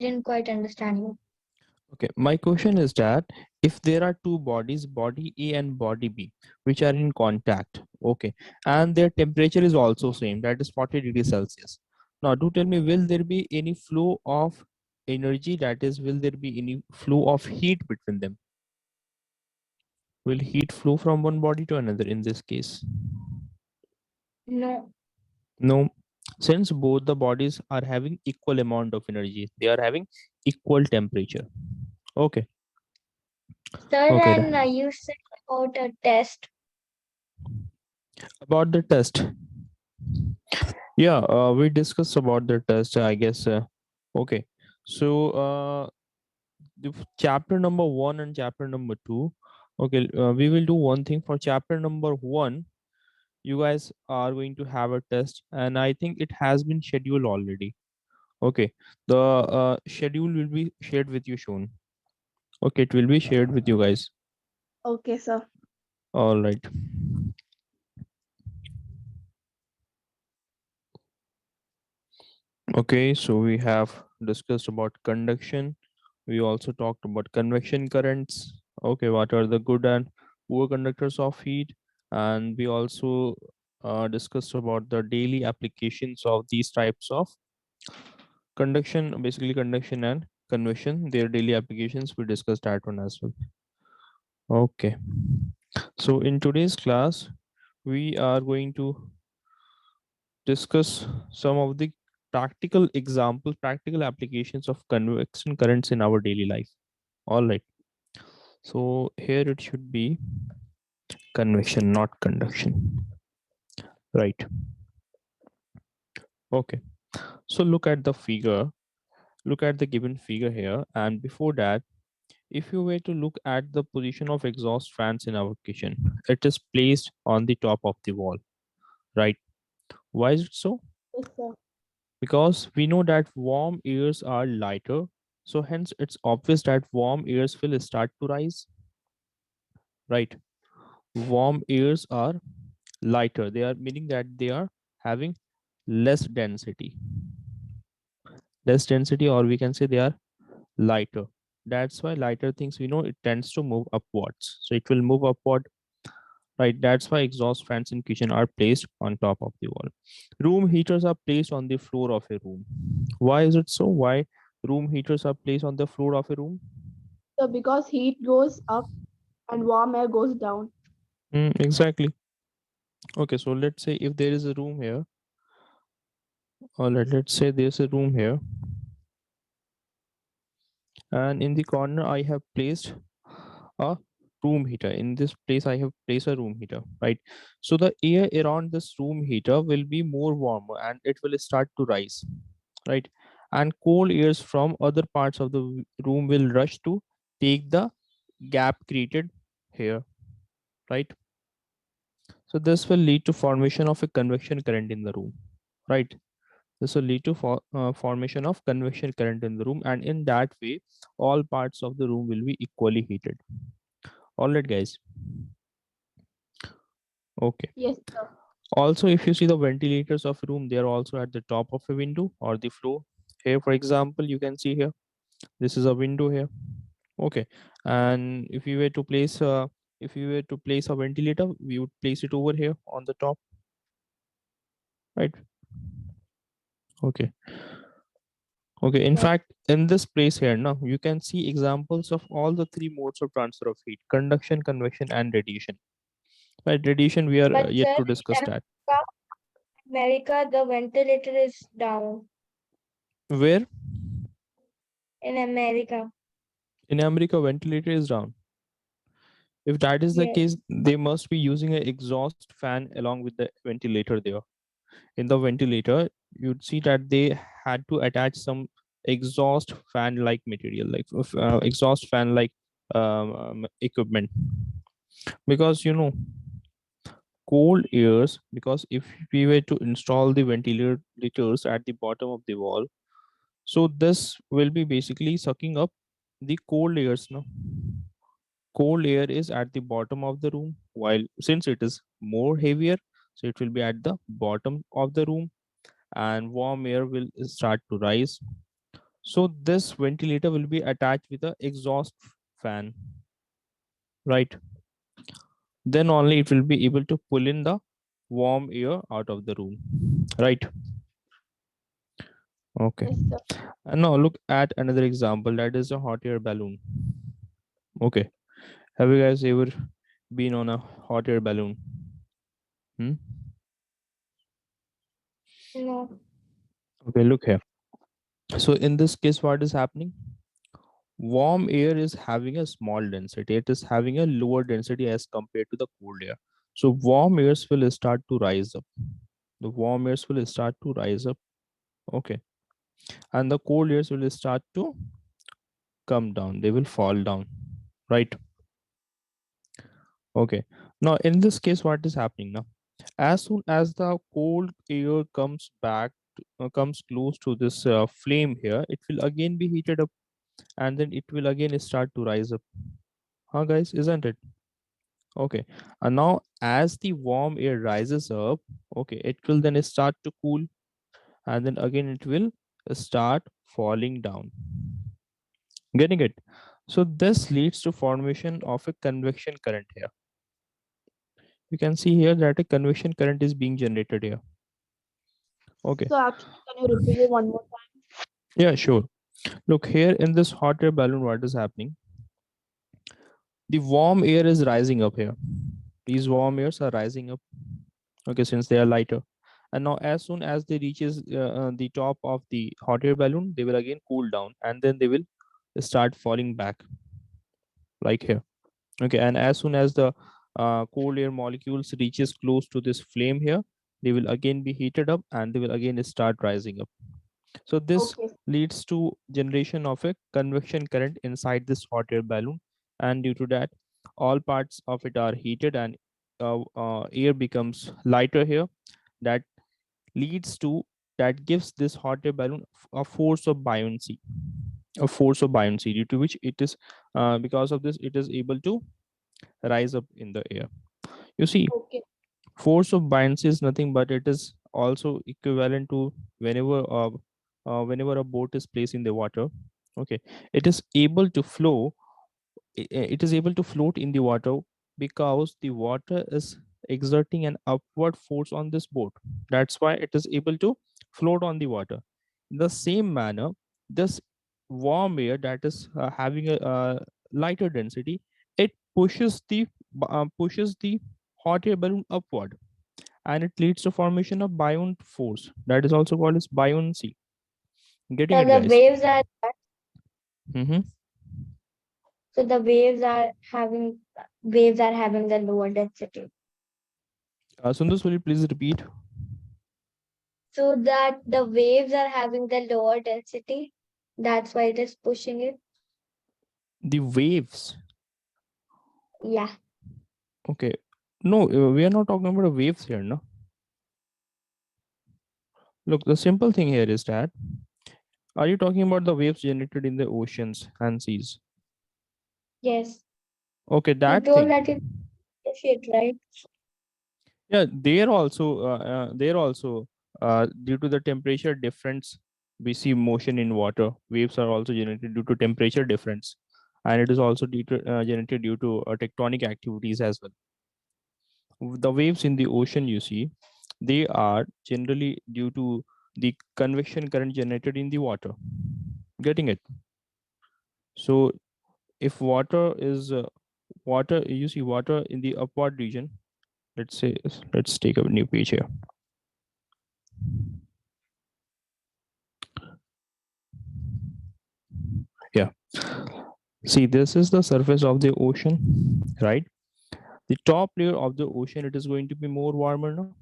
Didn't quite understand you. Okay, my question is that if there are two bodies, body A and body B, which are in contact, okay, and their temperature is also same, that is 40 degrees Celsius. Now, do tell me, will there be any flow of energy? That is, will there be any flow of heat between them? Will heat flow from one body to another in this case? No. No, since both the bodies are having equal amount of energy, they are having equal temperature. Okay, Sir, okay. and you said about a test. About the test, yeah, we discussed about the test, I guess. Okay, so chapter number 1 and chapter number 2. Okay, we will do one thing for chapter number 1. You guys are going to have a test, and I think it has been scheduled already. Okay, the schedule will be shared with you soon. Okay, it will be shared with you guys. Okay, sir. All right. Okay, so we have discussed about conduction. We also talked about convection currents. Okay, what are the good and poor conductors of heat? And we also discussed about the daily applications of these types of conduction, basically conduction and convection, their daily applications. We discussed that one as well. Okay, so in today's class, we are going to discuss some of the practical examples, practical applications of convection currents in our daily life. All right. So here it should be convection, not conduction. Right. Okay. So look at the figure. Look at the given figure here. And before that, if you were to look at the position of exhaust fans in our kitchen, it is placed on the top of the wall. Right. Why is it so? Yes, sir. Because we know that warm airs are lighter. So hence it's obvious that warm airs will start to rise. Right. Warm airs are lighter. They are meaning that they are having less density. Less density, or we can say they are lighter. That's why lighter things, we know it tends to move upwards. So it will move upward, right? That's why exhaust fans in kitchen are placed on top of the wall. Room heaters are placed on the floor of a room. Why is it so? Why room heaters are placed on the floor of a room? So because heat goes up and warm air goes down. Exactly. Okay, so let's say if there is a room here, or let's say there's a room here, and in the corner I have placed a room heater. In this place I have placed a room heater, right? So the air around this room heater will be more warmer and it will start to rise, right? And cold airs from other parts of the room will rush to take the gap created here, right? So this will lead to formation of a convection current in the room, right? This will lead to formation of convection current in the room, and in that way all parts of the room will be equally heated. All right, guys. Okay. Yes, sir. Also, if you see the ventilators of room, they are also at the top of a window or the floor. Here, for example, you can see here, this is a window here. Okay. And if you were to place a ventilator, we would place it over here on the top, right? Okay. Okay. In Yes. fact, in this place here now, you can see examples of all the three modes of transfer of heat: conduction, convection, and radiation. Right? Radiation, we are But yet sir, to discuss in that. America, the ventilator is down. Where In America. in America, ventilator is down. If that is the Yes. case, they must be using an exhaust fan along with the ventilator there. In the ventilator, you'd see that they had to attach some exhaust fan like material, like exhaust fan like equipment. Because cold airs, because if we were to install the ventilators at the bottom of the wall, so this will be basically sucking up the cold airs now. Cold air is at the bottom of the room, while since it is more heavier, so it will be at the bottom of the room, and warm air will start to rise. So this ventilator will be attached with a exhaust fan, right? Then only it will be able to pull in the warm air out of the room, right? Okay. Yes, sir. And now look at another example, that is a hot air balloon. Okay. Have you guys ever been on a hot air balloon? Hmm? No. Okay, look here. So in this case, what is happening? Warm air is having a small density. It is having a lower density as compared to the cold air. So warm airs will start to rise up. The warm airs will start to rise up. Okay. And the cold airs will start to come down. They will fall down. Right. Okay. Now in this case, what is happening now? As soon as the cold air comes back, comes close to this flame here, it will again be heated up, and then it will again start to rise up. Huh, guys? Isn't it? Okay. And now as the warm air rises up, okay, it will then start to cool, and then again it will start falling down. Getting it? So this leads to formation of a convection current here. You can see here that a convection current is being generated here. Okay. So actually, can you repeat it one more time? Yeah, sure. Look here in this hot air balloon, what is happening? The warm air is rising up here. These warm airs are rising up. Okay, since they are lighter. And now as soon as they reaches the top of the hot air balloon, they will again cool down, and then they will start falling back like here. Okay, and as soon as the cold air molecules reaches close to this flame here, they will again be heated up, and they will again start rising up. So this Okay. leads to generation of a convection current inside this hot air balloon, and due to that, all parts of it are heated, and air becomes lighter here. That leads to that gives this hot air balloon a force of buoyancy, due to which it is because of this it is able to rise up in the air. You see, Okay. force of buoyancy is nothing but it is also equivalent to whenever a boat is placed in the water. Okay, it is able to flow, it is able to float in the water because the water is exerting an upward force on this boat. That's why it is able to float on the water. In the same manner, this warm air that is having a lighter density, it pushes the hot air balloon upward, and it leads to formation of buoyant force, that is also called as buoyancy. Getting So it, the guys? waves are Mm-hmm. so the waves are having the lower density. Sundar, will you please repeat? So that the waves are having the lower density. That's why it is pushing it. The waves. Yeah. Okay. No, we are not talking about the waves here, no? Look, the simple thing here is that, are you talking about the waves generated in the oceans and seas? Yes. Okay, You that told thing. that it push it, right? Yeah, there also, due to the temperature difference, we see motion in water. Waves are also generated due to temperature difference, and it is also generated due to tectonic activities as well. The waves in the ocean, you see, they are generally due to the convection current generated in the water. Getting it? So if water is water, you see water in the upward region. Let's say, let's take a new page here. Yeah. See, this is the surface of the ocean, right? The top layer of the ocean, it is going to be more warmer now,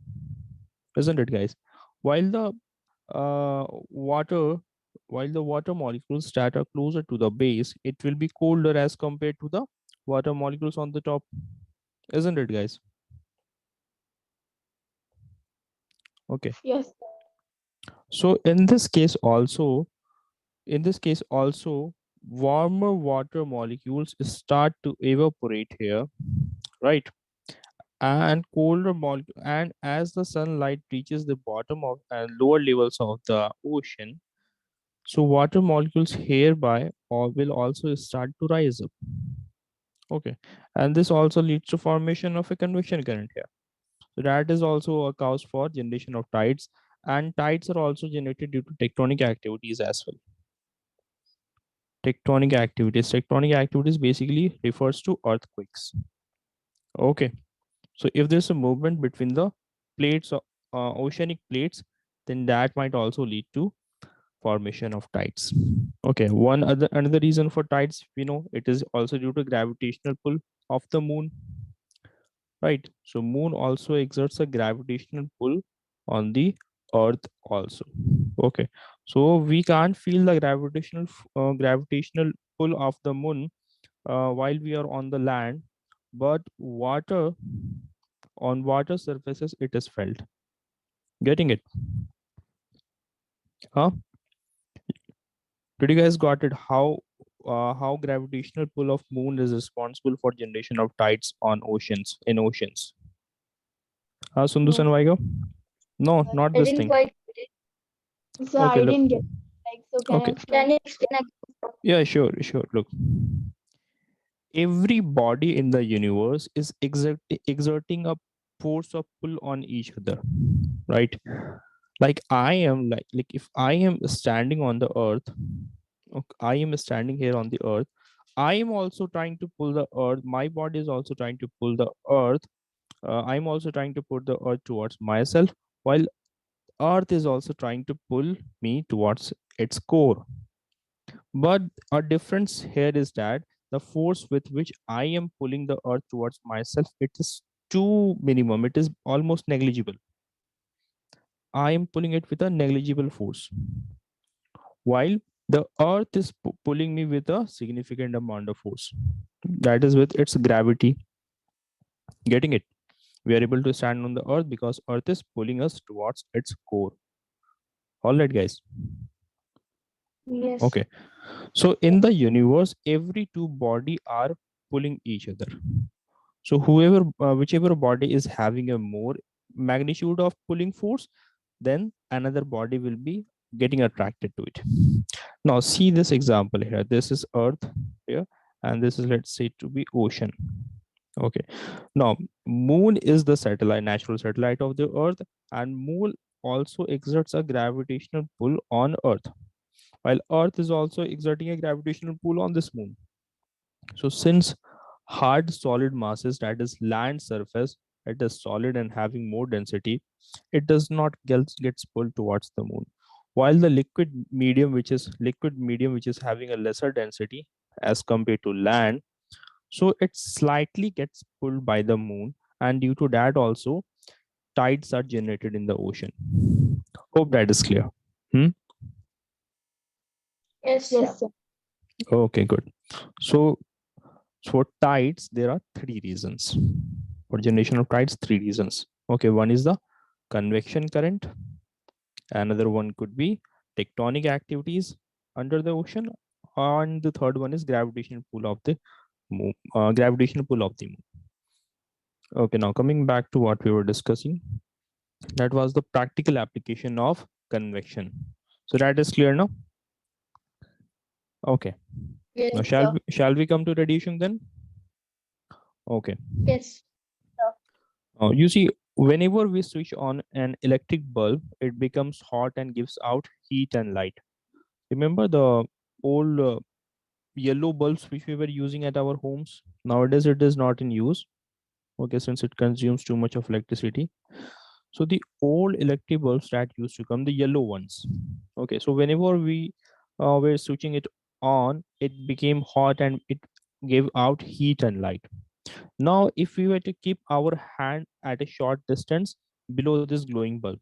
isn't it, guys? While the water, while the water molecules that are closer to the base, it will be colder as compared to the water molecules on the top, isn't it, guys? Okay. Yes. So in this case also, warmer water molecules start to evaporate here, right? And colder molecule, and as the sunlight reaches the bottom of and lower levels of the ocean, So water molecules hereby or will also start to rise up. Okay, and this also leads to formation of a convection current here. So that is also a cause for generation of tides, and tides are also generated due to tectonic activities as well. Tectonic activities basically refers to earthquakes. Okay, so if there's a movement between the plates of oceanic plates, then that might also lead to formation of tides. Okay, another reason for tides, we know it is also due to gravitational pull of the moon, right? So moon also exerts a gravitational pull on the earth also. Okay, so we can't feel the gravitational pull of the moon while we are on the land, but water surfaces it is felt. Getting it? Huh? Did you guys got it? How gravitational pull of moon is responsible for generation of tides on oceans? Sundus No, and Vaigo? No, sir. not I this didn't thing. quite get it. Sir, Okay, I look. didn't get like. So can you Okay. explain? Can you explain Yeah, sure. Look, every body in the universe is exerting a force of pull on each other, right? Like I am like if I am standing on the earth, okay, I am standing here on the earth. I am also trying to pull the earth. My body is also trying to pull the earth. I'm also trying to put the earth towards myself, while earth is also trying to pull me towards its core. But a difference here is that the force with which I am pulling the earth towards myself, it is too minimum. It is almost negligible. I am pulling it with a negligible force, while the earth is pulling me with a significant amount of force. That is with its gravity. Getting it? We are able to stand on the earth because earth is pulling us towards its core. All right, guys. Yes. Okay. So in the universe, every two body are pulling each other. So whichever body is having a more magnitude of pulling force, then another body will be getting attracted to it. Now see this example here. This is Earth here, and this is, let's say, to be ocean. Okay. Now Moon is the natural satellite of the Earth, and Moon also exerts a gravitational pull on Earth, while Earth is also exerting a gravitational pull on this Moon. So since hard solid masses, that is land surface, it is solid and having more density, it does not gets pulled towards the moon. While the liquid medium which is having a lesser density as compared to land, so it slightly gets pulled by the moon, and due to that also tides are generated in the ocean. Hope that is clear. Hmm? Yes, sir. Yes, sir. Okay, good. So for tides, there are three reasons. For generation of tides, three reasons. Okay, one is the convection current. Another one could be tectonic activities under the ocean. And the third one is gravitational pull of the moon. Gravitational pull of the moon. Okay, now coming back to what we were discussing, that was the practical application of convection. So that is clear now. Okay. Yes. Now Yes, sir. shall we come to radiation then? Okay. Yes. You see, whenever we switch on an electric bulb, it becomes hot and gives out heat and light. Remember the old yellow bulbs which we were using at our homes? Nowadays, it is not in use. Okay, since it consumes too much of electricity. So the old electric bulbs that used to come, the yellow ones. Okay, so whenever we were switching it on, it became hot and it gave out heat and light. Now, if we were to keep our hand at a short distance below this glowing bulb,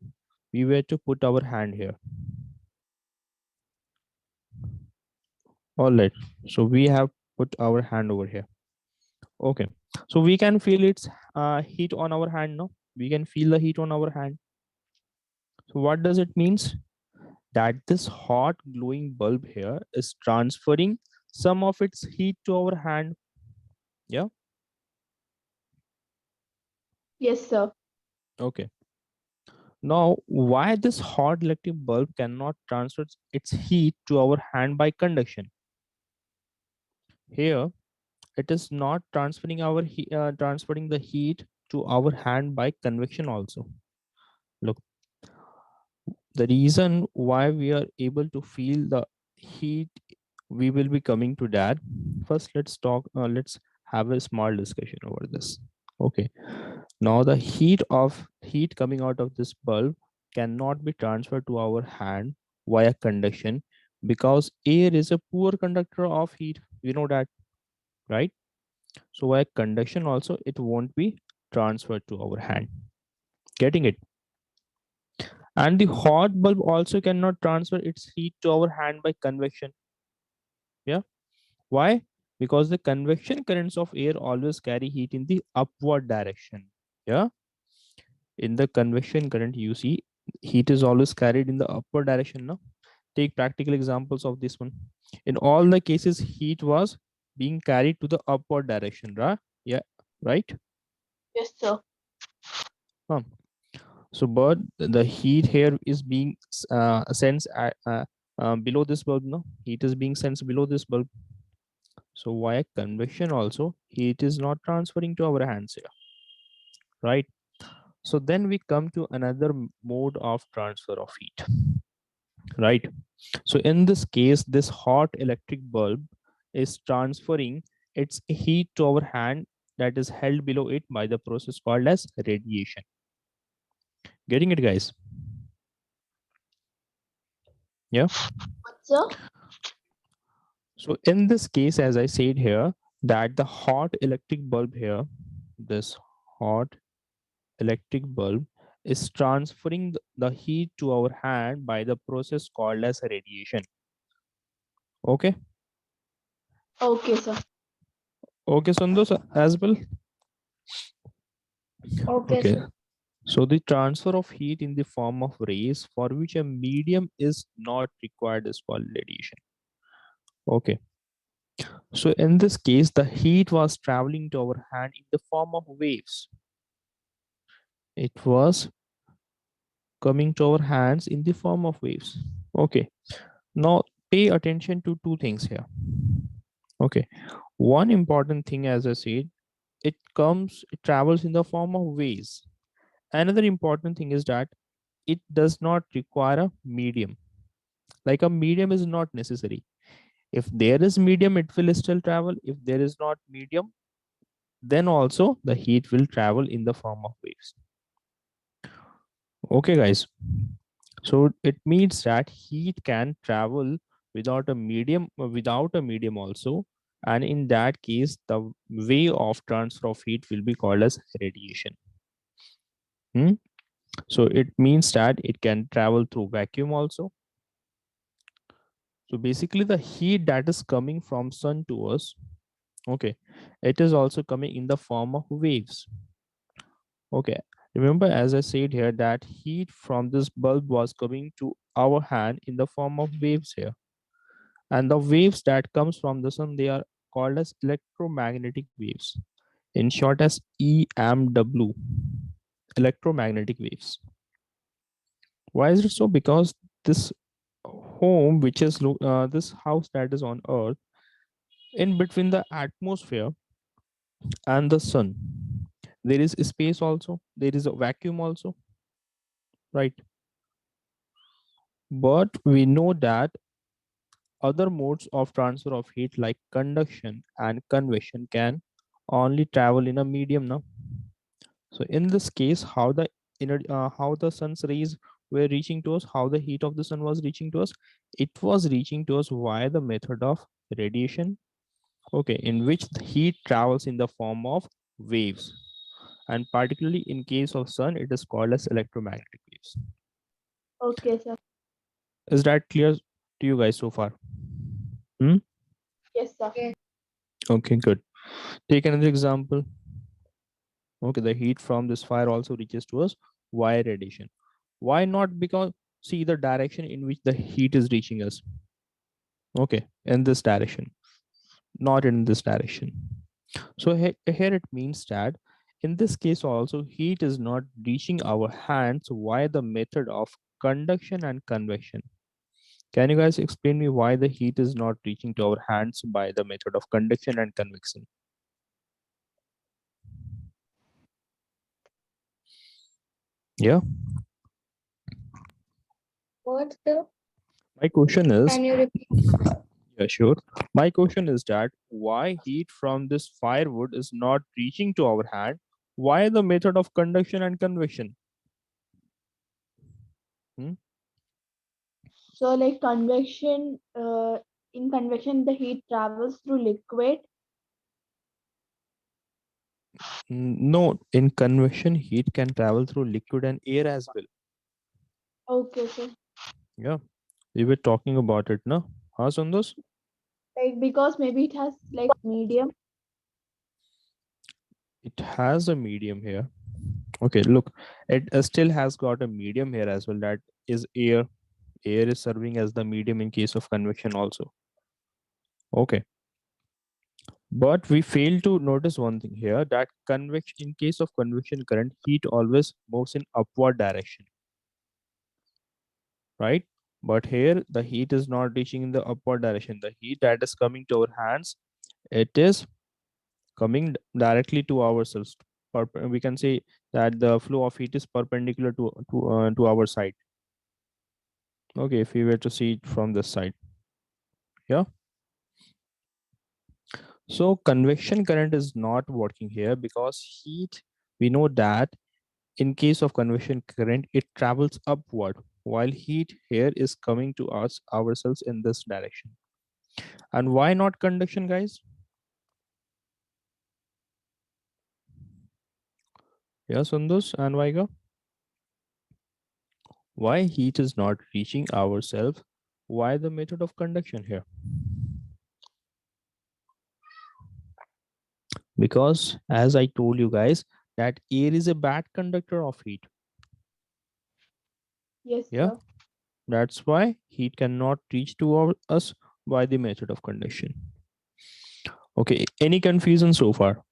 we were to put our hand here. All right. So we have put our hand over here. Okay. So we can feel its heat on our hand. No, we can feel the heat on our hand. So what does it means? That this hot glowing bulb here is transferring some of its heat to our hand. Yeah. Yes, sir. Okay. Now, why this hot electric bulb cannot transfer its heat to our hand by conduction? Here, it is not transferring transferring the heat to our hand by convection also. Look, the reason why we are able to feel the heat, we will be coming to that. First, let's have a small discussion over this. Okay. Now the heat coming out of this bulb cannot be transferred to our hand via conduction because air is a poor conductor of heat. We know that, right? So via conduction also it won't be transferred to our hand. Getting it? And the hot bulb also cannot transfer its heat to our hand by convection. Yeah. Why? Because the convection currents of air always carry heat in the upward direction. Yeah. In the convection current, you see heat is always carried in the upward direction. No? Take practical examples of this one. In all the cases, heat was being carried to the upward direction. Right? Yeah. Right. Yes, sir. Um, so, but the heat here is being sensed below this bulb. No, heat is being sensed below this bulb. So via convection also, heat is not transferring to our hands here, right? So then we come to another mode of transfer of heat, right? So in this case, this hot electric bulb is transferring its heat to our hand that is held below it by the process called as radiation. Getting it, guys? Yeah. What, sir? So in this case, as I said here, that the hot electric bulb here, this hot electric bulb is transferring the heat to our hand by the process called as radiation. Okay. Okay, sir. Okay, Sandosh as well. Okay, Okay. sir. So the transfer of heat in the form of rays for which a medium is not required is called radiation. Okay. So in this case, the heat was traveling to our hand in the form of waves. It was coming to our hands in the form of waves. Okay. Now pay attention to two things here. Okay. One important thing, as I said, it travels in the form of waves. Another important thing is that it does not require a medium. Like a medium is not necessary. If there is medium, it will still travel. If there is not medium, then also the heat will travel in the form of waves. Okay, guys. So it means that heat can travel without a medium also. And in that case, the way of transfer of heat will be called as radiation. Hmm? So it means that it can travel through vacuum also. So basically the heat that is coming from sun to us, okay, it is also coming in the form of waves. Okay. Remember, as I said here, that heat from this bulb was coming to our hand in the form of waves here. And the waves that comes from the sun, they are called as electromagnetic waves. In short as EMW, electromagnetic waves. Why is it so? Because this home, which is this house that is on earth, in between the atmosphere and the sun, there is space also, there is a vacuum also, right? But we know that other modes of transfer of heat like conduction and convection can only travel in a medium now. So in this case, how the sun's rays were reaching to us, how the heat of the sun was reaching to us, it was reaching to us via the method of radiation, okay, in which the heat travels in the form of waves. And particularly in case of sun, it is called as electromagnetic waves. Okay, sir. Is that clear to you guys so far? Hmm? Yes, sir. Yes. Okay, good. Take another example. Okay, the heat from this fire also reaches to us via radiation. Why not? Because see the direction in which the heat is reaching us. Okay, in this direction, not in this direction. So here it means that In this case also, heat is not reaching our hands via the method of conduction and convection. Can you guys explain me why the heat is not reaching to our hands by the method of conduction and convection? Yeah, What's the? my question is, Can you repeat? yeah, sure. My question is that why heat from this firewood is not reaching to our hand? Why the method of conduction and convection? Hmm? So like convection, in convection the heat travels through liquid. No, in convection, heat can travel through liquid and air as well. Okay, okay. Yeah, we were talking about it, no? Huh, Sandos? Like because maybe it has like medium. It has a medium here. Okay, look, it still has got a medium here as well. That is air. Air is serving as the medium in case of convection also. Okay, but we fail to notice one thing here, that convection, in case of convection current, heat always moves in upward direction, right? But here the heat is not reaching in the upward direction. The heat that is coming to our hands, it is coming directly to ourselves. We can say that the flow of heat is perpendicular to our side. Okay, if we were to see it from this side, yeah. So convection current is not working here because heat, we know that in case of convection current, it travels upward, while heat here is coming to us ourselves in this direction. And why not conduction, guys? Yeah, Sundus and Vaiga, why heat is not reaching ourselves? Why the method of conduction here? Because as I told you guys, that air is a bad conductor of heat. Yes, Yeah, sir. that's why heat cannot reach to us by the method of conduction. Okay, any confusion so far?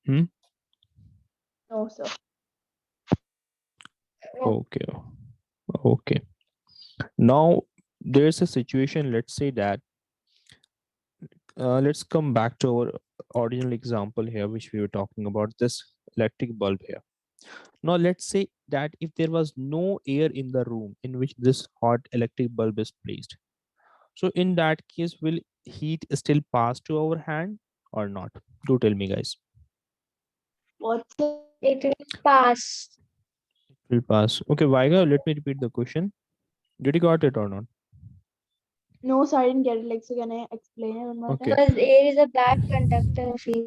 Hmm? No, sir. Okay, okay. Now there's a situation, let's say that, let's come back to our original example here, which we were talking about, this electric bulb here. Now let's say that if there was no air in the room in which this hot electric bulb is placed, so in that case, will heat still pass to our hand or not? Do tell me, guys. What, sir? It will pass. Will pass. Okay, Vaiga, let me repeat the question. Did you got it or not? No, sir, I didn't get it. Like, so can I explain it one more Okay. time? Because air is a bad conductor of heat.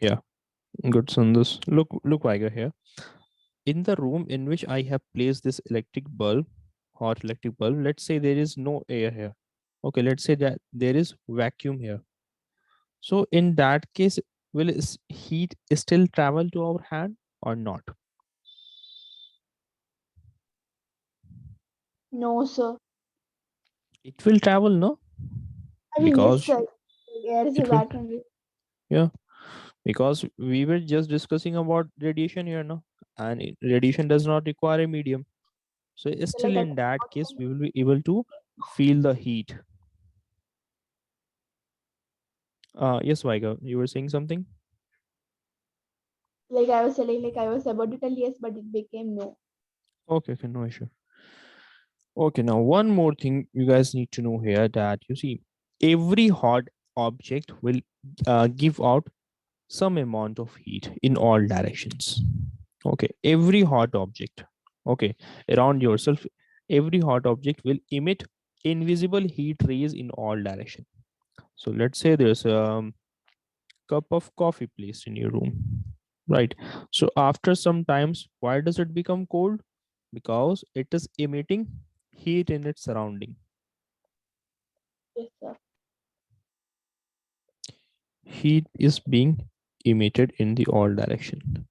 Yeah. Good, Sundus. Look, Vaiga here. In the room in which I have placed this electric bulb, hot electric bulb, let's say there is no air here. Okay, let's say that there is vacuum here. So in that case, will heat still travel to our hand or not? No, sir. It will travel, no? I mean, yes, Because sir. Air is a it will, bad conductor. yeah, because we were just discussing about radiation here, no? And radiation does not require a medium. So So, still like, in that case, we will be able to feel the heat. Yes, Vaiga, you were saying something? like I was telling, like I was about to tell yes, but it became no. Okay, okay, no issue. Okay, now one more thing you guys need to know here, that you see, every hot object will give out some amount of heat in all directions. Okay, every hot object, okay, around yourself, every hot object will emit invisible heat rays in all direction. So let's say there's a cup of coffee placed in your room, right? So after some times, why does it become cold? Because it is emitting heat in its surrounding. Yes, sir. Heat is being emitted in the all direction.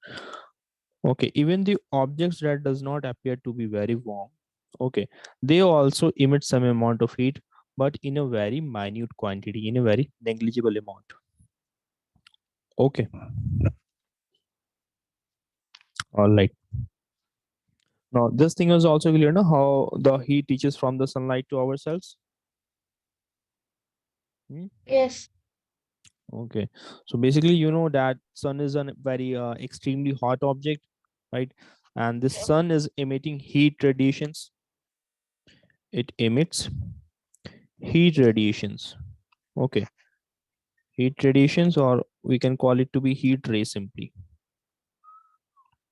Okay, even the objects that does not appear to be very warm, okay, they also emit some amount of heat, but in a very minute quantity, in a very negligible amount. Okay, All right. Now this thing is also clear, no? How the heat reaches from the sunlight to our cells. Hmm? Yes. Okay. So basically, you know that sun is a very extremely hot object, right? And the sun is emitting heat radiations. It emits heat radiations. Okay. Heat radiations, or we can call it to be heat ray simply.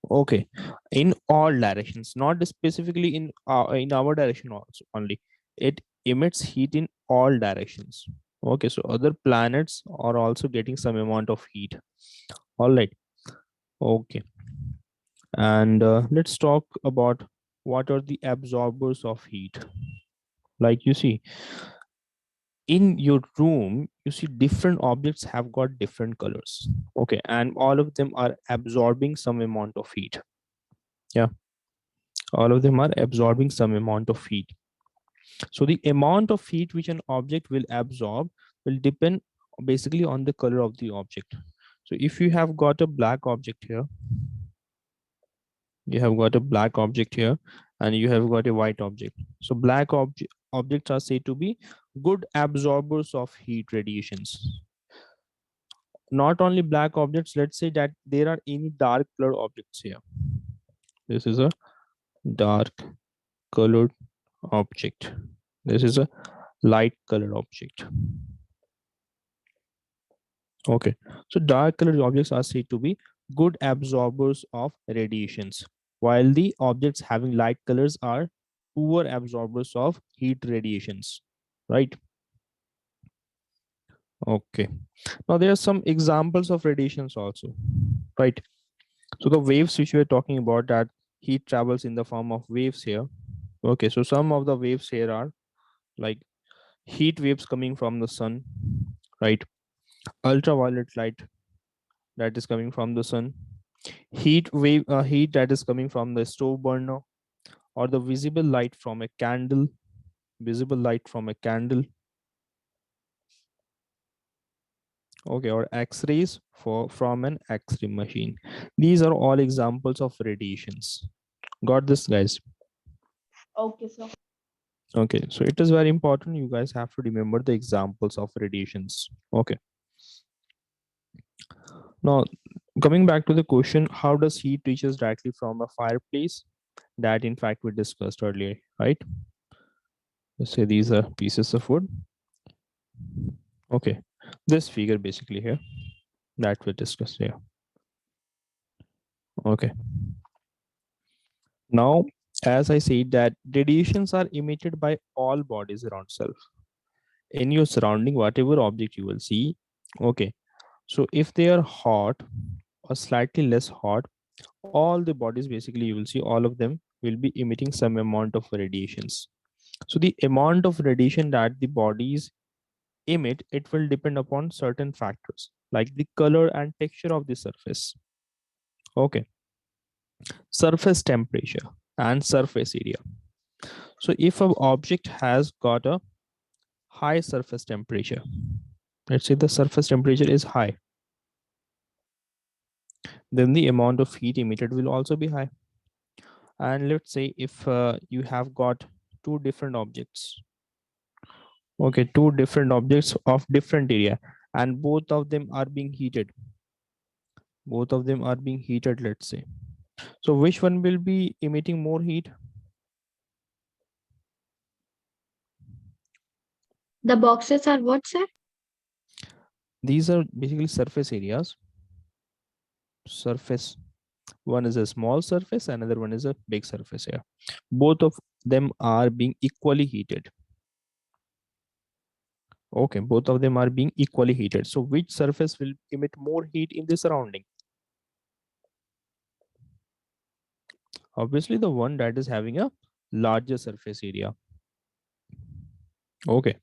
Okay. In all directions, not specifically in our direction also only. It emits heat in all directions. Okay. So other planets are also getting some amount of heat. All right. Okay. And let's talk about what are the absorbers of heat. Like you see, in your room, you see different objects have got different colors. Okay. And all of them are absorbing some amount of heat. Yeah. All of them are absorbing some amount of heat. So the amount of heat which an object will absorb will depend basically on the color of the object. So if you have got a black object here, you have got a black object here, and you have got a white object. So objects are said to be good absorbers of heat radiations. Not only black objects, let's say that there are any dark color objects here. This is a dark colored object. This is a light colored object. Okay. So dark colored objects are said to be good absorbers of radiations, while the objects having light colors are poor absorbers of heat radiations. Right? Okay. Now there are some examples of radiations also. Right. So the waves which we are talking about, that heat travels in the form of waves here. Okay. So some of the waves here are like heat waves coming from the sun, right? Ultraviolet light that is coming from the sun, heat that is coming from the stove burner, or the visible light from a candle, visible light from a candle. Okay. Or x-rays from an x-ray machine. These are all examples of radiations. Got this, guys? Okay, sir. Okay. So it is very important, you guys have to remember the examples of radiations. Okay. Now coming back to the question, how does heat reaches directly from a fireplace? That in fact we discussed earlier, right? Let's say these are pieces of wood. Okay. This figure basically here that we discussed here. Okay. Now, as I said, that radiations are emitted by all bodies around self. In your surrounding, whatever object you will see. Okay. So if they are hot or slightly less hot, all the bodies basically you will see all of them will be emitting some amount of radiations. So the amount of radiation that the bodies emit, it will depend upon certain factors like the color and texture of the surface. Okay. Surface temperature and surface area. So if an object has got a high surface temperature, let's say the surface temperature is high, then the amount of heat emitted will also be high. And let's say if you have got two different objects, okay, two different objects of different area, and both of them are being heated, both of them are being heated, let's say. So which one will be emitting more heat? The boxes are what, sir? These are basically surface areas. Surface. One is a small surface, another one is a big surface here. Both of them are being equally heated. Okay, both of them are being equally heated. So which surface will emit more heat in the surrounding? Obviously, the one that is having a larger surface area. Okay.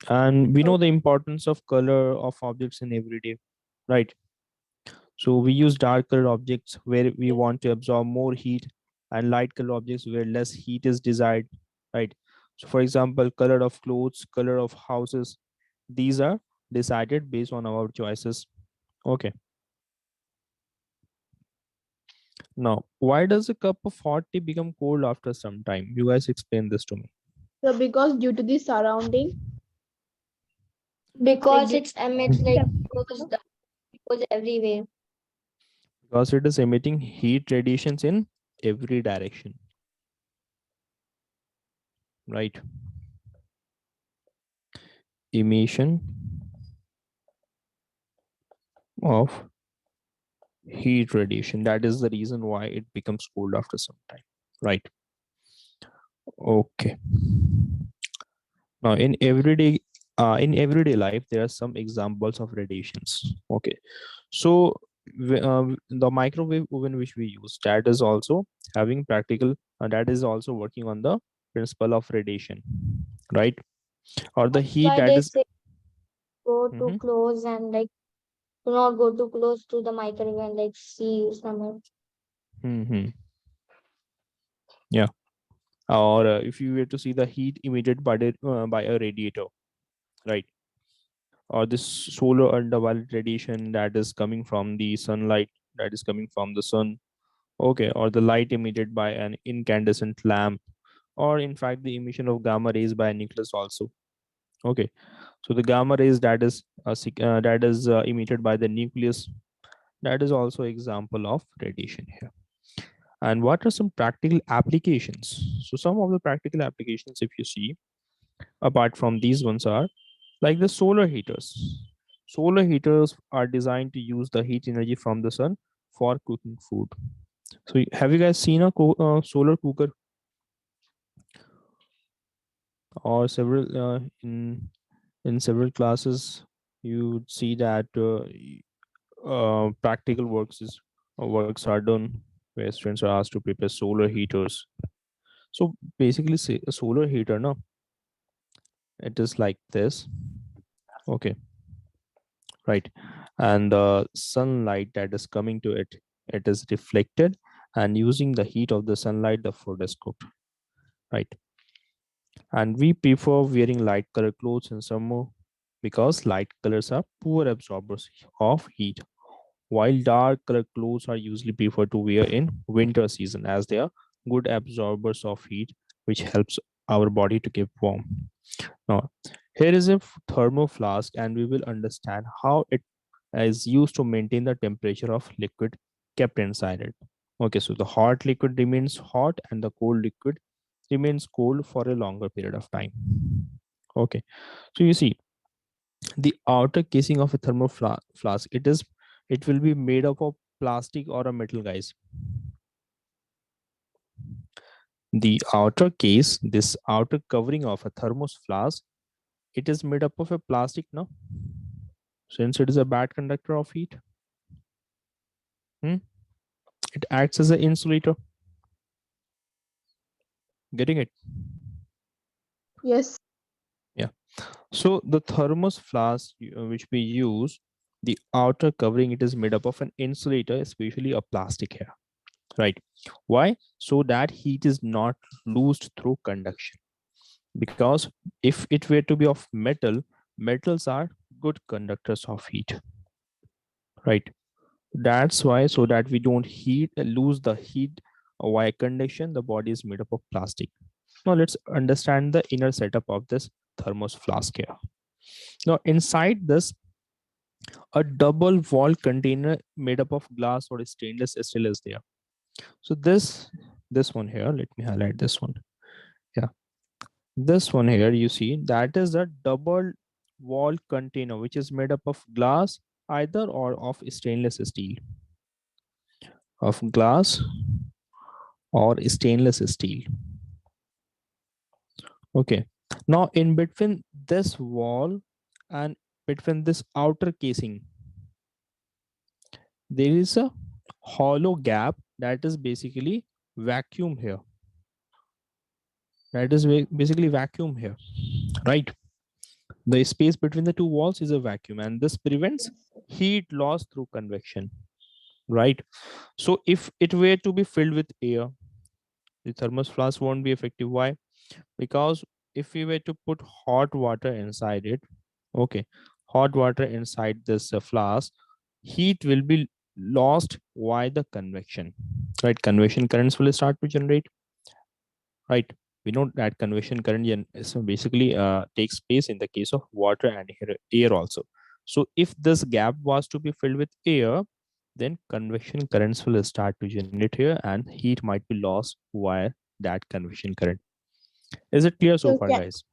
And we know the importance of color of objects in everyday, right? So we use dark color objects where we want to absorb more heat, and light color objects where less heat is desired, right? So for example, color of clothes, color of houses, these are decided based on our choices. Okay. Now, why does a cup of hot tea become cold after some time? You guys explain this to me. So because due to the surrounding, like Because due it's emits like goes everywhere. Because it is emitting heat radiations in every direction, right? Emission of heat radiation. That is the reason why it becomes cold after some time, right? Okay. Now, in everyday life, there are some examples of radiations. Okay, so the microwave oven which we use, that is also having practical, that is also working on the principle of radiation, right? Or the That's heat why that they is. say go too Mhm. close and like do not go too close to the microwave and like see someone. Mhm. Yeah. Or if you were to see the heat emitted by a radiator, right? Or this solar ultraviolet radiation that is coming from the sunlight, that is coming from the sun. Okay, or the light emitted by an incandescent lamp, or in fact the emission of gamma rays by a nucleus also. Okay, so the gamma rays that is emitted by the nucleus, that is also example of radiation here. And what are some practical applications? So some of the practical applications, if you see, apart from these ones, are like the solar heaters. Solar heaters are designed to use the heat energy from the sun for cooking food. So have you guys seen a solar cooker, or several in several classes you would see that practical works are done where students are asked to prepare solar heaters. So basically, say a solar heater, no, it is like this. Okay, right, and the sunlight that is coming to it, it is reflected, and using the heat of the sunlight, the food is cooked, right? And we prefer wearing light color clothes in summer because light colors are poor absorbers of heat, while dark color clothes are usually preferred to wear in winter season as they are good absorbers of heat, which helps our body to keep warm. Now, here is a thermo flask, and we will understand how it is used to maintain the temperature of liquid kept inside it. Okay, so the hot liquid remains hot and the cold liquid remains cold for a longer period of time. Okay, so you see the outer casing of a flask, it will be made up of plastic or a metal, guys. The outer case, this outer covering of a thermos flask, it is made up of a plastic, no? Since it is a bad conductor of heat, hmm, it acts as an insulator. Getting it? yes, Yeah. So the thermos flask which we use, the outer covering, it is made up of an insulator, especially a plastic here, right? Why? So that heat is not loosed through conduction. Because if it were to be of metal, metals are good conductors of heat, right? That's why, so that we don't lose the heat via conduction, the body is made up of plastic. Now let's understand the inner setup of this thermos flask here. Now inside this, a double wall container made up of glass or stainless steel is there. So this one here, let me highlight this one. Yeah, this one here, you see, that is a double wall container which is made up of glass, either or of stainless steel, of glass or stainless steel. Okay, now in between this wall and between this outer casing, there is a hollow gap, that is basically vacuum here, basically vacuum here, right? The space between the two walls is a vacuum, and this prevents heat loss through convection, right? So if it were to be filled with air, the thermos flask won't be effective. Why? Because if we were to put hot water inside it, okay, hot water inside this flask, heat will be lost. Why? The convection, right? Convection currents will start to generate, right? We know that convection current so basically takes place in the case of water and air also. So if this gap was to be filled with air, then convection currents will start to generate here and heat might be lost via that convection current. Is it clear so So far, can guys?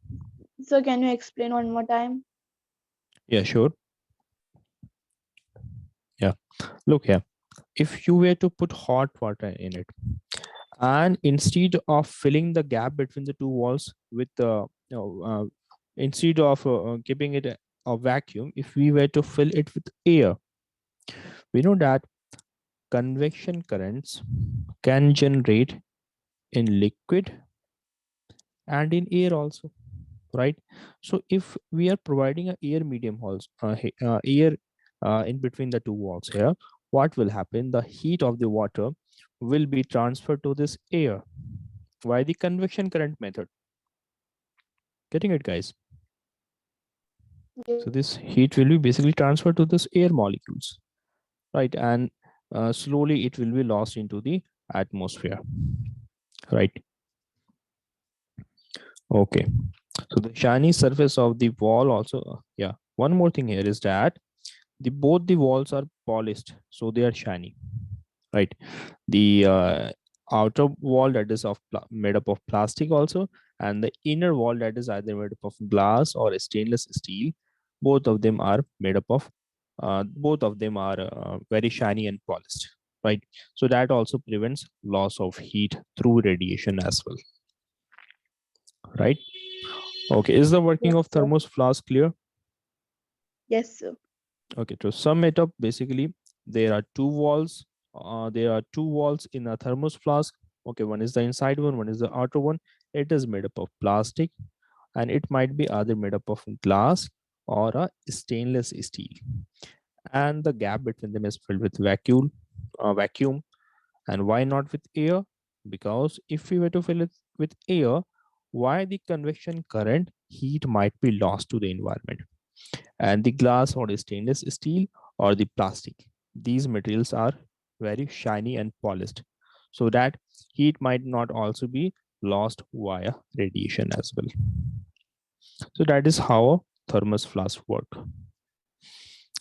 can you explain one more time? Yeah, sure. Yeah, look here. If you were to put hot water in it, and instead of filling the gap between the two walls with instead of keeping it a vacuum, if we were to fill it with air, we know that convection currents can generate in liquid and in air also, right? So if we are providing a air medium halls air in between the two walls here, what will happen? The heat of the water will be transferred to this air by the convection current method. Getting it, guys? So this heat will be basically transferred to this air molecules, right? And slowly it will be lost into the atmosphere, right? Okay. So the shiny surface of the wall also, yeah. One more thing here is that both the walls are polished, so they are shiny, right? The outer wall that is made up of plastic also, and the inner wall that is either made up of glass or stainless steel. Both of them are made up of both of them are very shiny and polished, right? So that also prevents loss of heat through radiation as well, right? Okay, is the working Yes, of sir. thermos flask clear? Yes, sir. Okay, to sum it up, basically there are two walls. There are two walls in a thermos flask. Okay, one is the inside one is the outer one. It is made up of plastic, and it might be either made up of glass or a stainless steel. And the gap between them is filled with vacuum. And why not with air? Because if we were to fill it with air, why the convection current heat might be lost to the environment, and the glass or the stainless steel or the plastic, these materials are very shiny and polished, so that heat might not also be lost via radiation as well. So that is how a thermos flask work.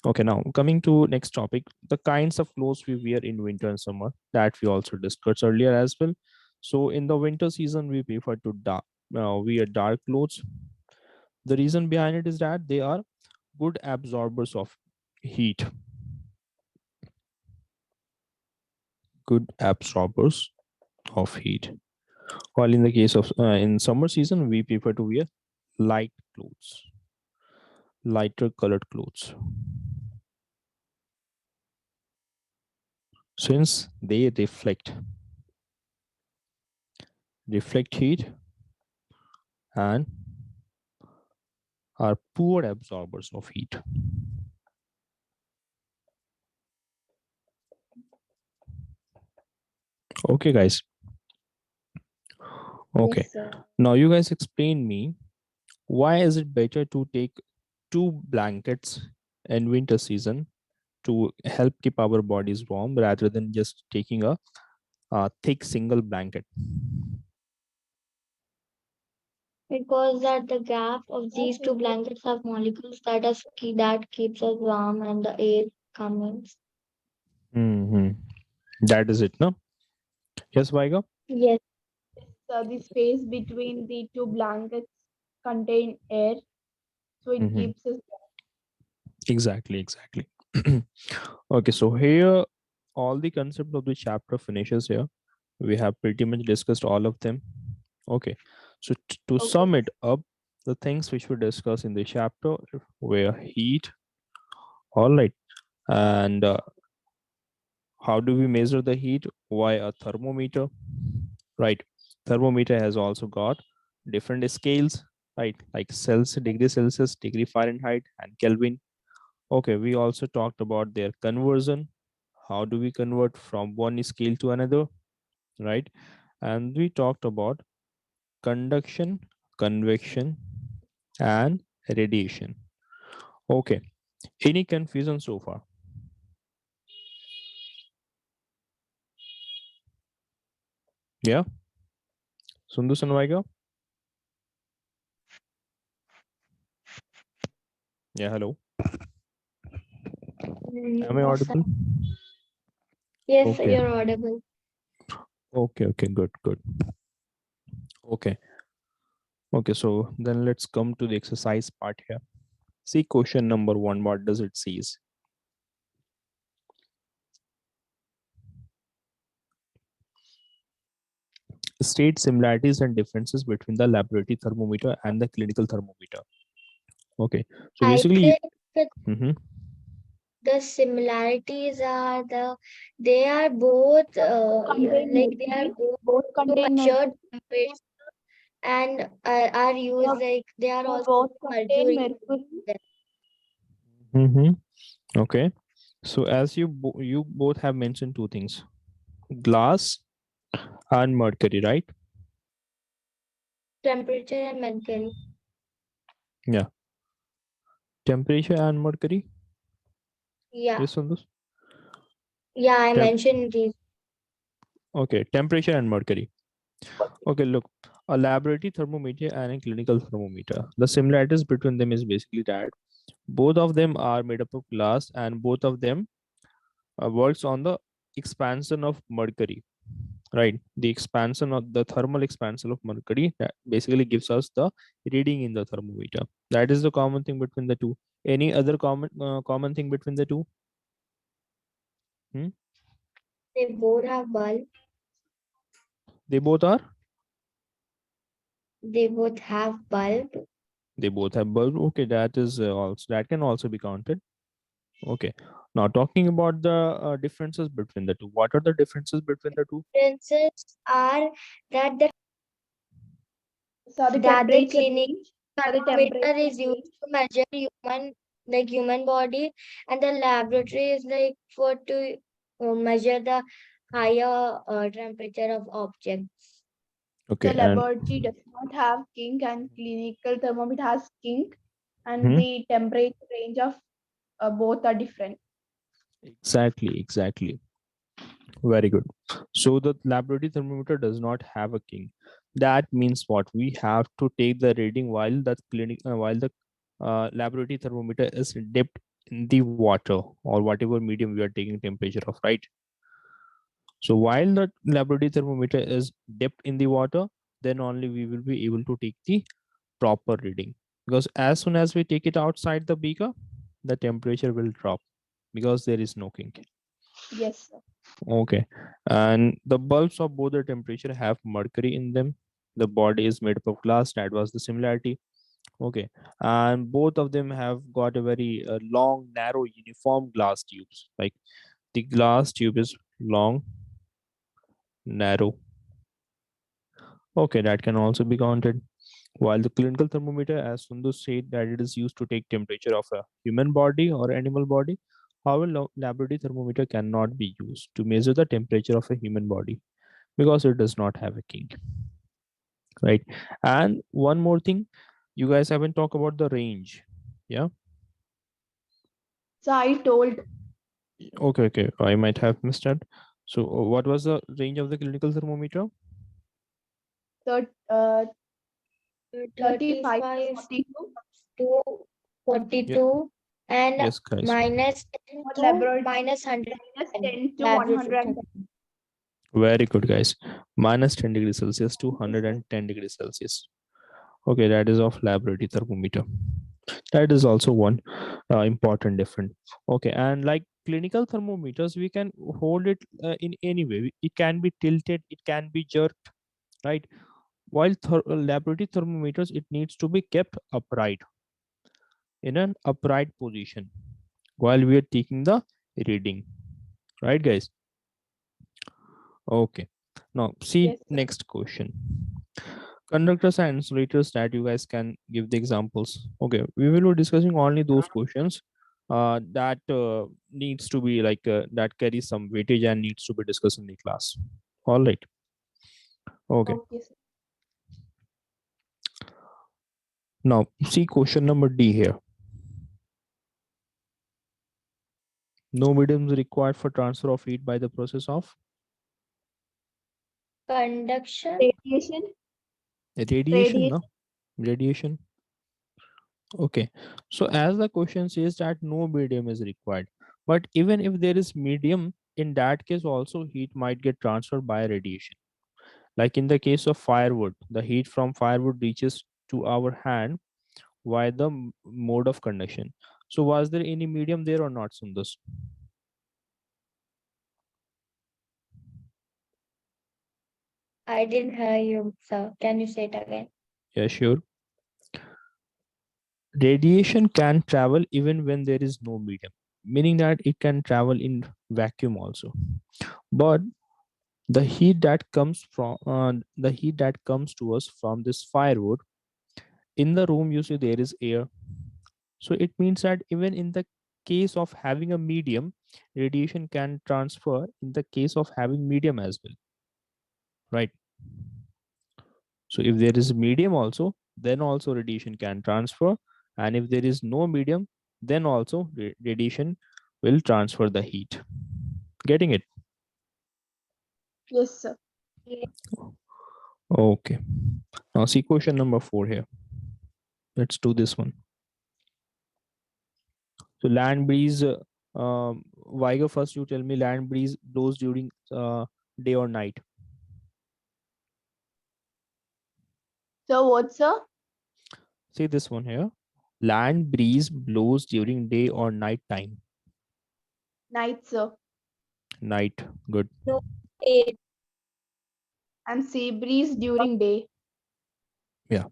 Okay, now coming to next topic, the kinds of clothes we wear in winter and summer, that we also discussed earlier as well. So in the winter season we prefer to wear dark clothes. The reason behind it is that they are good absorbers of heat, good absorbers of heat. While in the case of in summer season, we prefer to wear light clothes, lighter colored clothes, since they reflect heat and are poor absorbers of heat. Okay, guys. Okay. Yes, sir. Now you guys explain me, why is it better to take two blankets in winter season to help keep our bodies warm rather than just taking a thick single blanket? Because that the gap of these two blankets have molecules that keeps us warm and the air comes. Hmm. That is it, no? Yes, Vaiga? Yes, The space between the two blankets contain air, so it Hmm. keeps us. Exactly, exactly. Okay, so here all the concept of the chapter finishes here. We have pretty much discussed all of them. Okay, so to Okay. sum it up, the things which we discussed in the chapter were heat, all right, and how do we measure the heat? Why a thermometer, right? Thermometer has also got different scales, right? Like degree Celsius, degree Fahrenheit, and Kelvin. Okay, we also talked about their conversion. How do we convert from one scale to another, right? And we talked about conduction, convection, and radiation. Okay, any confusion so far? Yeah, Sundus and Vaiga. Yeah, hello. Am I No, sir. audible? Yes, sir, Okay. you're audible. Okay. Okay. Good. Good. Okay. Okay. So then let's come to the exercise part here. See question number 1. What does it says? State similarities and differences between the laboratory thermometer and the clinical thermometer. Okay. So I basically, think that mhm, the similarities are they are both Contain like they are mercury. both Both to contain measure mercury. temperature and are used The, like they are the also both contain mercury. mercury. mhm, okay. So as you both have mentioned two things, glass and mercury, right? Temperature and mercury. Yeah. Temperature and mercury. Yeah, Yes, Sandus. yeah, I Temp. mentioned these. Okay. Temperature and mercury. Okay. Look, a laboratory thermometer and a clinical thermometer. The similarities between them is basically that both of them are made up of glass, and both of them works on the expansion of mercury, right? The expansion of the thermal expansion of mercury that basically gives us the reading in the thermometer. That is the common thing between the two. Any other common thing between the two? Hmm? They both have bulb. They both are. They both have bulb. They both have bulb. Okay, that is also, that can also be counted. Okay. Now talking about the differences between the two. What are the differences between the two? Differences are that So the the temperature clinic range. So the thermometer temperature is used range. to measure human body, and the laboratory is like for to measure the higher temperature of objects. So Okay, and laboratory does not have kink and clinical thermometer has kink, and hmm, the temperature range of both are different. exactly. Very good. So the laboratory thermometer does not have a king. That means what? We have to take the reading while the while the laboratory thermometer is dipped in the water or whatever medium we are taking temperature of, right? So while the laboratory thermometer is dipped in the water, then only we will be able to take the proper reading. Because as soon as we take it outside the beaker, the temperature will drop because there is no kink. Yes, sir. Okay. And the bulbs of both the temperature have mercury in them. The body is made up of glass. That was the similarity. Okay. And both of them have got a very long, narrow, uniform glass tubes. Like the glass tube is long, narrow. Okay, that can also be counted. While the clinical thermometer, as Sundu said, that it is used to take temperature of a human body or animal body. However, laboratory thermometer cannot be used to measure the temperature of a human body because it does not have a kink, right? And one more thing, you guys haven't talked about the range. Yeah. So I told Okay, I might have missed that. So what was the range of the clinical thermometer? that 35 to 35 42 to Yeah. 42 and Yes, guys. minus 10 for to laboratory, minus 110 minus 10 to laboratory 110. temperature. Very good, guys. Minus 10 degrees Celsius to 110 degrees Celsius. Okay, that is of laboratory thermometer. That is also one important difference. Okay, and like clinical thermometers, we can hold it in any way. It can be tilted, it can be jerked, right? While laboratory thermometers, it needs to be kept upright in an upright position while we are taking the reading, right, guys? Okay. Now, see Yes, sir. next question. Conductors and insulators that you guys can give the examples. Okay, we will be discussing only those questions that needs to be like that carries some weightage and needs to be discussed in the class. All right. Okay. Okay, sir. Now, see question number D here. No mediums required for transfer of heat by the process of. Conduction. Radiation. Radiation, Radiation. no? Radiation. Okay. So as the question says that no medium is required, but even if there is medium, in that case also heat might get transferred by radiation. Like in the case of firewood, the heat from firewood reaches to our hand via the mode of conduction. So was there any medium there or not, Sundas? I didn't hear you, sir. Can you say it again? Yeah, sure. Radiation can travel even when there is no medium, meaning that it can travel in vacuum also. But the heat that comes to us from this firewood, in the room you see there is air, so it means that even in the case of having a medium, radiation can transfer in the case of having medium as well, right? So if there is medium also, then also radiation can transfer, and if there is no medium, then also radiation will transfer the heat. Getting it? Yes, sir. Yes. Okay. Now see question number 4 here. Let's do this one. So land breeze, Vigo, first you tell me land breeze blows during day or night. So what's sir? See this one here. Land breeze blows during day or night time. Night, sir. Night. Good. No, it. And sea breeze during day. Yeah.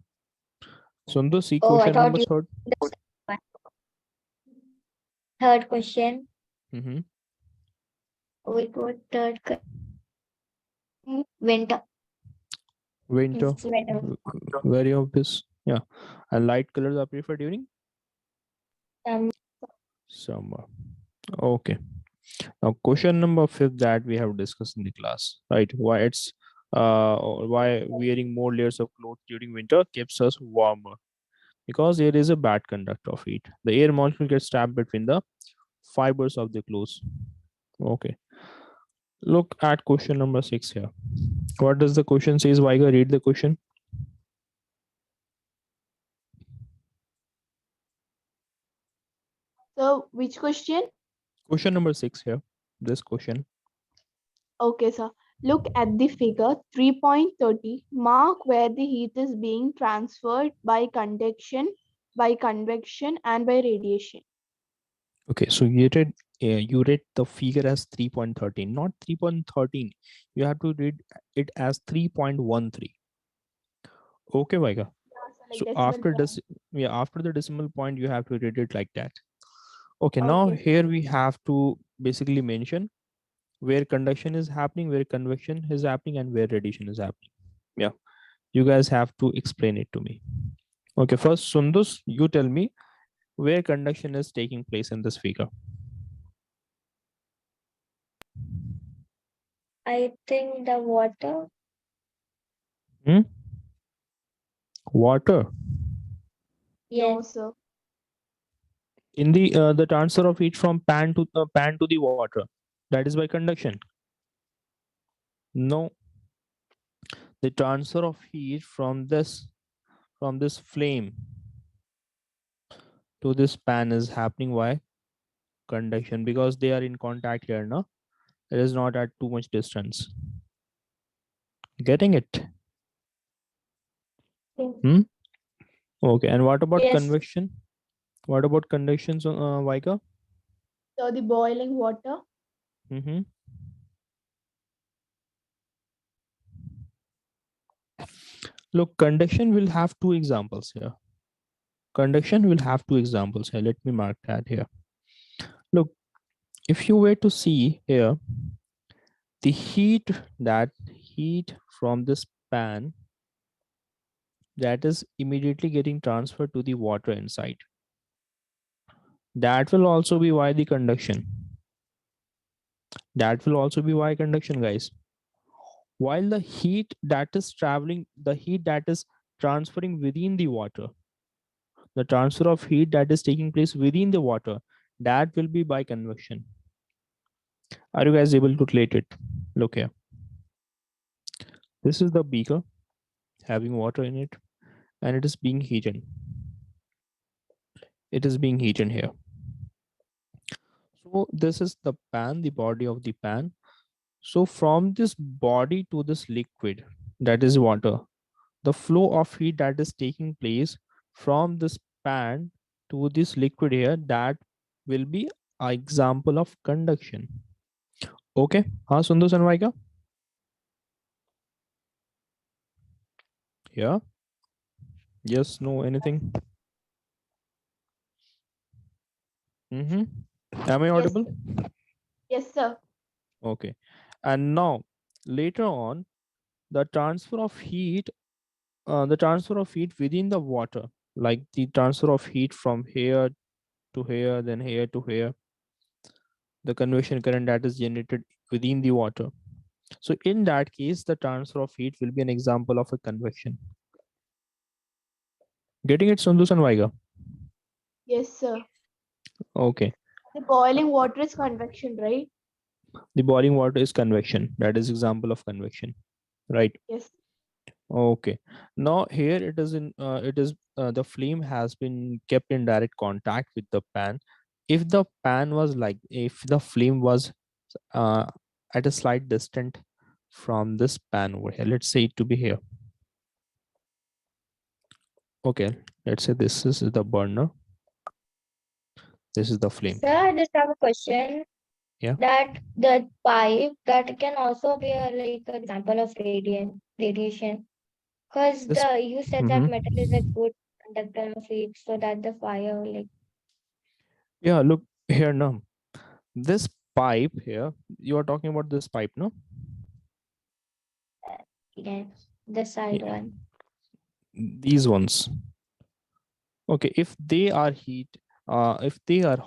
Sundar, see Oh, I question thought number you. third. Third question. Mm-hmm. We got winter. Winter. It's winter. Very obvious. Yeah. And light colors are preferred during Um, summer. Okay. Now question number 5 that we have discussed in the class, right? Why wearing more layers of clothes during winter keeps us warmer, because air is a bad conductor of heat. The air molecule gets trapped between the fibers of the clothes. Okay. Look at question number 6 here. What does the question says? Vaiga, read the question. So which question? Question number 6 here. This question. Okay, sir. Look at the figure 3.30. Mark where the heat is being transferred by convection, and by radiation. Okay, so you read the figure as 3.13, not 3.13. You have to read it as 3.13. Okay, Vaiga. Yeah, sir, like So decimal after point. this, yeah, after the decimal point, you have to read it like that. Okay, now Okay, sir. here we have to basically mention where conduction is happening, where convection is happening, and where radiation is happening. Yeah, you guys have to explain it to me. Okay, first, Sundus, you tell me where conduction is taking place in this figure. I think the water. Hmm? Water. No, Yes. sir. In the transfer of heat from pan to the water, that is by conduction. No, the transfer of heat from this flame to this pan is happening by conduction, because they are in contact here. No, it is not at too much distance. Getting it? Yes. Hmm? Okay, and what about Yes. convection? What about conductions, Vaika? So the boiling water. Mm-hmm. Look, conduction will have two examples here. Conduction will have two examples here. Let me mark that here. Look, if you were to see here, the heat from this pan, that is immediately getting transferred to the water inside. That will also be why the conduction. That will also be why conduction, guys. While the heat that is transferring within the water, the transfer of heat that is taking place within the water, that will be by convection. Are you guys able to relate it? Look here. This is the beaker having water in it, and it is being heated. It is being heated here. So this is the pan, the body of the pan. So from this body to this liquid, that is water, the flow of heat that is taking place from this pan to this liquid here, that will be an example of conduction. Okay. Sundar and Vaika? Yeah. Yes, no, anything? Mm-hmm. Am I Yes, audible? yes, sir. Okay. And now, later on, the transfer of heat, the transfer of heat within the water, like the transfer of heat from here to here, then here to here, the convection current that is generated within the water. So in that case, the transfer of heat will be an example of a convection. Getting it, Sundus and Vaiga? Yes, sir. Okay. The boiling water is convection, right? The boiling water is convection. That is example of convection, right? Yes. Okay. Now here it is the flame has been kept in direct contact with the pan. If the flame was uh, at a slight distance from this pan over here, let's say it to be here. Okay, let's say this is the burner. This is the flame. Sir, I just have a question. Yeah. That the pipe that can also be a, like an example of radiation. Because This. the you said that Mhm. metal is a good conductor of heat, so that the fire like Yeah, look here now. This pipe here, you are talking about this pipe, no? yes, the side Yeah. one. These ones. Okay, if they are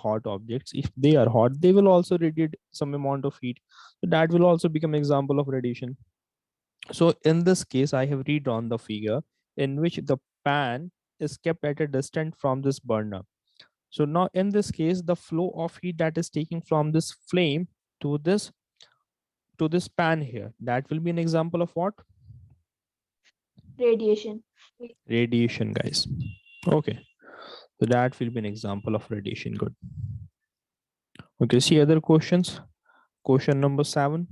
hot objects, if they are hot, they will also radiate some amount of heat. So that will also become example of radiation. So in this case, I have redrawn the figure in which the pan is kept at a distance from this burner. So now in this case, the flow of heat that is taking from this flame to this pan here, that will be an example of what? Radiation. Radiation, guys. Okay, so that will be an example of radiation. Good. Okay, see other questions. Question number 7.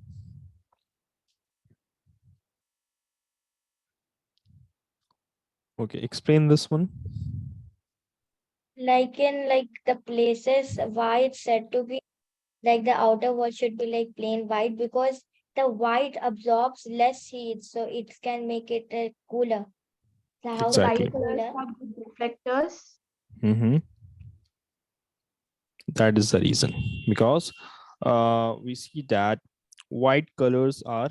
Okay, explain this one. Like in like the places why it's said to be like the outer wall should be like plain white because the white absorbs less heat, so it can make it cooler. The The house will white Exactly. be colors cooler. have good reflectors. Mm-hmm. That is the reason, because we see that white colors are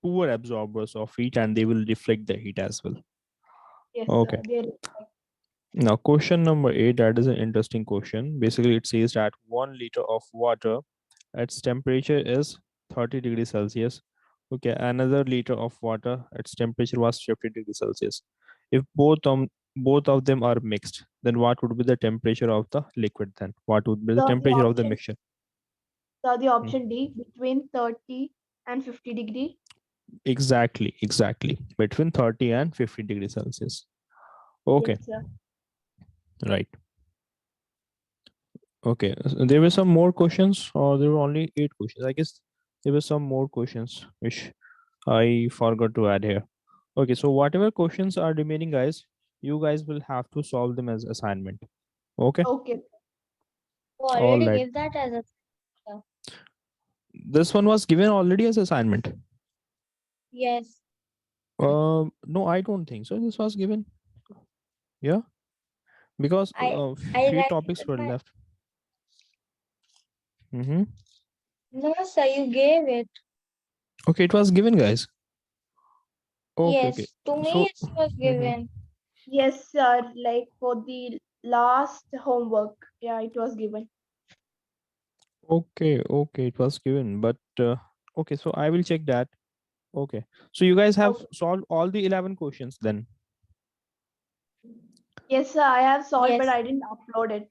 poor absorbers of heat and they will reflect the heat as well. Yes, sir. Okay. Now, question number 8, that is an interesting question. Basically, it says that 1 liter of water, its temperature is 30 degrees Celsius. Okay, another liter of water, its temperature was 50 degrees Celsius. If both of them are mixed, then what would be the temperature of the liquid then? What would be the So the temperature of the option, mixture? so the Hmm. option D, between 30 and 50 degree. Exactly. Between 30 and 50 degrees Celsius. Yes, Okay, sir. right. Okay, there were some more questions, or there were only 8 questions. I guess there were some more questions which I forgot to add here. Okay, so whatever questions are remaining, guys, you guys will have to solve them as assignment. Okay, Okay. You all already right. give that as a This one was given already as assignment. yes. No, I don't think so. This was given. Yeah, because I few write it topics in were my left. Mm-hmm. no sir, you gave it. Okay, it was given, guys. Okay. Yes, to me So, it was mhm. given. Yes, sir. Like for the last homework. Yeah, it was given. Okay, it was given, but okay, so I will check that. Okay, so you guys have Okay. solved all the 11 questions then. Yes, sir. I have solved, but Yes. I didn't upload it.